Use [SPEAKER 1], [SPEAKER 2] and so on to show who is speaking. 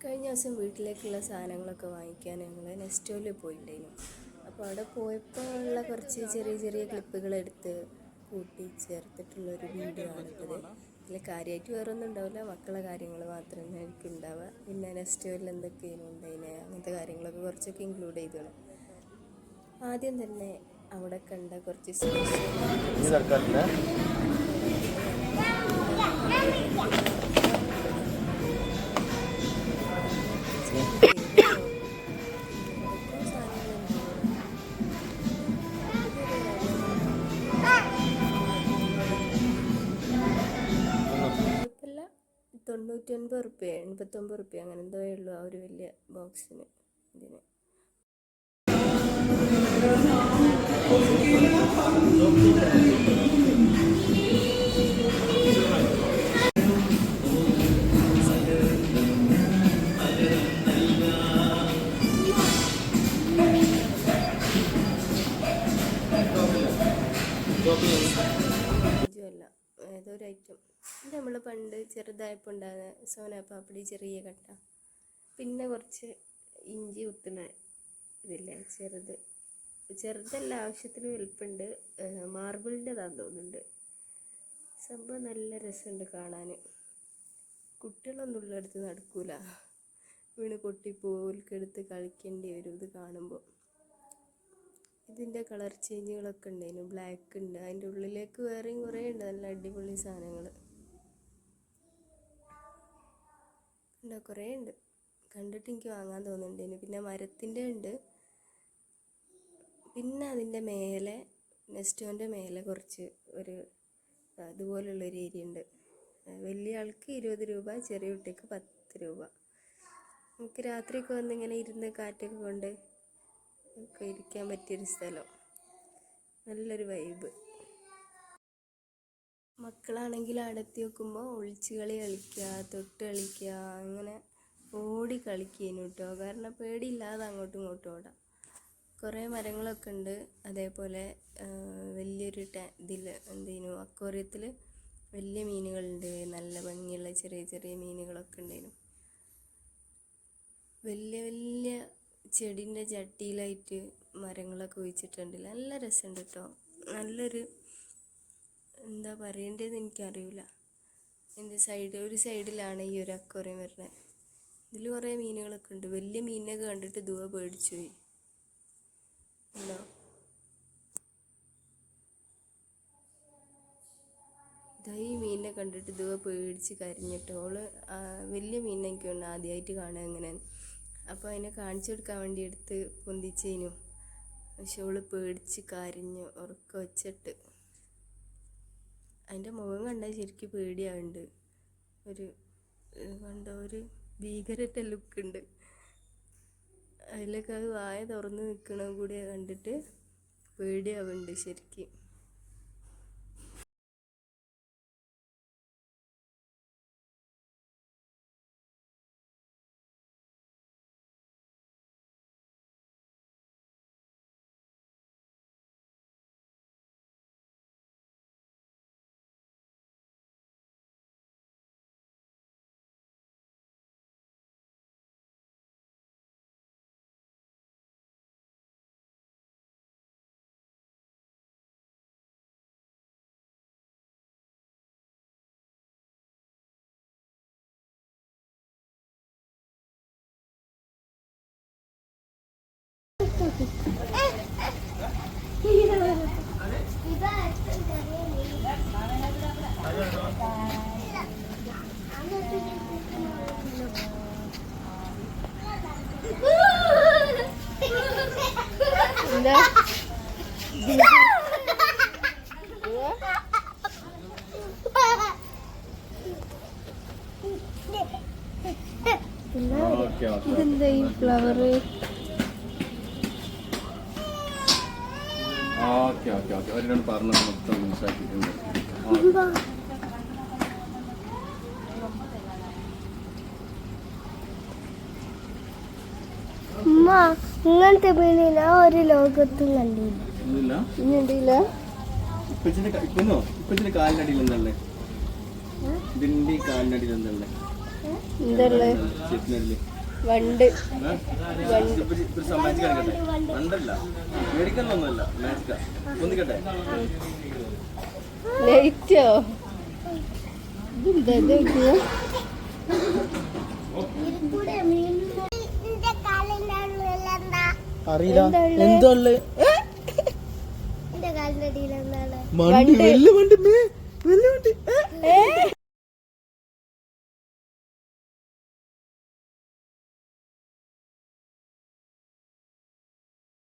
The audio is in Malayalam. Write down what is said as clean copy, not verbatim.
[SPEAKER 1] കഴിഞ്ഞ ദിവസം വീട്ടിലേക്കുള്ള സാധനങ്ങളൊക്കെ വാങ്ങിക്കാൻ ഞങ്ങൾ നെസ്റ്റോയിൽ പോയിട്ടുണ്ടായിരുന്നു. അപ്പോൾ അവിടെ പോയപ്പോൾ ഉള്ള കുറച്ച് ചെറിയ ചെറിയ ക്ലിപ്പുകളെടുത്ത് കൂട്ടി ചേർത്തിട്ടുള്ളൊരു വീഡിയോ ആണിത്. ഇതിൽ കാര്യമായിട്ട് വേറെ ഒന്നും ഉണ്ടാവില്ല, മക്കളെ കാര്യങ്ങൾ മാത്രമേ ആയിരിക്കും ഉണ്ടാവുക. പിന്നെ നെസ്റ്റോയിൽ എന്തൊക്കെയാണ് ഉണ്ടായിന് അങ്ങനത്തെ കാര്യങ്ങളൊക്കെ കുറച്ചൊക്കെ ഇൻക്ലൂഡ് ചെയ്തോളൂ. ആദ്യം തന്നെ അവിടെ കണ്ട കുറച്ച് കുഴപ്പമില്ല, 99 റുപ്യ 89 റുപ്യ അങ്ങനെ എന്തോ ഉള്ളൂ ആ ഒരു വലിയ ബോക്സിന്. ഇതിന് അല്ല ഏതൊരു ഐറ്റം ഇത് നമ്മൾ പണ്ട് ചെറുതായപ്പോൾ ഉണ്ടാകുന്ന സോനാപ്പാപ്പടി ചെറിയ കട്ട, പിന്നെ കുറച്ച് ഇഞ്ചി കുത്തുന്ന ഇതില്ലേ ചെറുതല്ല, ആവശ്യത്തിന് വലുപ്പമുണ്ട്. മാർബിളിൻ്റെതാന്ന് തോന്നുന്നുണ്ട്. സംഭവം നല്ല രസമുണ്ട് കാണാൻ. കുട്ടികളൊന്നും ഉള്ളടുത്ത് നടക്കൂല, വീണ് പൊട്ടിപ്പോൽക്കെടുത്ത് കളിക്കേണ്ടി വരും ഇത് കാണുമ്പോൾ. ഇതിൻ്റെ കളർ ചേഞ്ചുകളൊക്കെ ഉണ്ടായിരുന്നു. ബ്ലാക്ക് ഉണ്ട്, അതിൻ്റെ ഉള്ളിലേക്ക് വേറെയും കുറേ ഉണ്ട് നല്ല അടിപൊളി സാധനങ്ങൾ ഉണ്ട്, കുറേ ഉണ്ട്. കണ്ടിട്ട് എനിക്ക് വാങ്ങാൻ തോന്നുന്നുണ്ടായിരുന്നു. പിന്നെ മരത്തിൻ്റെ ഉണ്ട്. പിന്നെ അതിൻ്റെ മേലെ നെസ്റ്റോൻ്റെ മേലെ കുറച്ച് ഒരു അതുപോലുള്ളൊരു ഏരിയ ഉണ്ട്. വലിയ ആൾക്ക് 20 രൂപ, ചെറിയ കുട്ടിക്ക് 10 രൂപ. നമുക്ക് രാത്രിയൊക്കെ വന്നിങ്ങനെ ഇരുന്ന് കാറ്റൊക്കെ കൊണ്ട് ഒക്കെ ഇരിക്കാൻ പറ്റിയൊരു സ്ഥലം, നല്ലൊരു വൈബ്. മക്കളാണെങ്കിൽ അടത്തി വെക്കുമ്പോൾ ഒളിച്ച് കളി കളിക്കുക, തൊട്ട് കളിക്കുക, അങ്ങനെ ഓടി കളിക്കുന്നു കേട്ടോ. കാരണം പേടിയില്ലാതെ അങ്ങോട്ടും ഇങ്ങോട്ടും ഓടാം. കുറേ മരങ്ങളൊക്കെ ഉണ്ട്. അതേപോലെ വലിയൊരു ഇതിൽ എന്തേനു അക്വേറിയത്തിൽ വലിയ മീനുകളുണ്ട്, നല്ല ഭംഗിയുള്ള ചെറിയ ചെറിയ മീനുകളൊക്കെ ഉണ്ടായിരുന്നു. വലിയ വലിയ ചെടീൻ്റെ ചട്ടിയിലായിട്ട് മരങ്ങളൊക്കെ ഒഴിച്ചിട്ടുണ്ട്. നല്ല രസമുണ്ട് കേട്ടോ. നല്ലൊരു എന്താ പറയേണ്ടതെന്ന് എനിക്കറിയില്ല. എൻ്റെ ഒരു സൈഡിലാണ് ഈ ഒരു അക്വേറിയം വരുന്നത്. ഇതിൽ കുറേ മീനുകളൊക്കെ ഉണ്ട്. വലിയ മീനിനൊക്കെ കണ്ടിട്ട് ദൂരെ പേടിച്ചു പോയി. ഉണ്ടോ? ഈ മീനിനെ കണ്ടിട്ട് ദൂരെ പേടിച്ച് കരഞ്ഞിട്ട് ഓള് വലിയ മീനിനെ എനിക്ക് ആദ്യമായിട്ട് കാണുക എങ്ങനെയാണ്. അപ്പോൾ അതിനെ കാണിച്ചു കൊടുക്കാൻ വേണ്ടി എടുത്ത് പൊന്തിച്ചേനു. പക്ഷെ ഓള് പേടിച്ച് കരഞ്ഞു ഉറക്ക വെച്ചിട്ട്. അതിൻ്റെ മുഖം കണ്ടാൽ ശരിക്കും പേടിയാവുന്നുണ്ട്. കണ്ടോ, ഒരു ഭീകരത്തെ ലുക്കുണ്ട്. അതിലൊക്കെ അത് വായ തുറന്ന് നിൽക്കണ കൂടി കണ്ടിട്ട് പേടിയാവുന്നുണ്ട് ശരിക്കും. എന്താ ഇതെന്താ ഈ ഫ്ലവർ?
[SPEAKER 2] പറഞ്ഞു മൊത്തം മനസ്സിലാക്കിയിട്ടുണ്ട്.
[SPEAKER 3] ഇങ്ങനത്തെ മീനിനെ ഒരു ലോകത്തും കണ്ടില്ല.
[SPEAKER 2] ഇപ്പച്ചിന്റെ കാലിനടിയിൽ എന്തല്ലേ? ഇതിന്റെ കാലിനടിയിൽ എന്തല്ലേ?
[SPEAKER 1] എന്തുള്ളത്?
[SPEAKER 2] ചിക്കനല്ലേ
[SPEAKER 1] വണ്ട്.
[SPEAKER 2] സമ്മാനിച്ച് കിടക്കട്ടെ. വണ്ടല്ല, മേടിക്കാനൊന്നുമല്ല, മാജിക്ക. ഒന്നിക്കട്ടെ.
[SPEAKER 1] ലൈറ്റോ? ഇതെന്താ ഇത് നോക്കിയേ?
[SPEAKER 4] അറിയില്ല എന്തോ
[SPEAKER 1] വണ്ട്.
[SPEAKER 4] വണ്ടി വലിയ വണ്ടി വലിയ വണ്ടി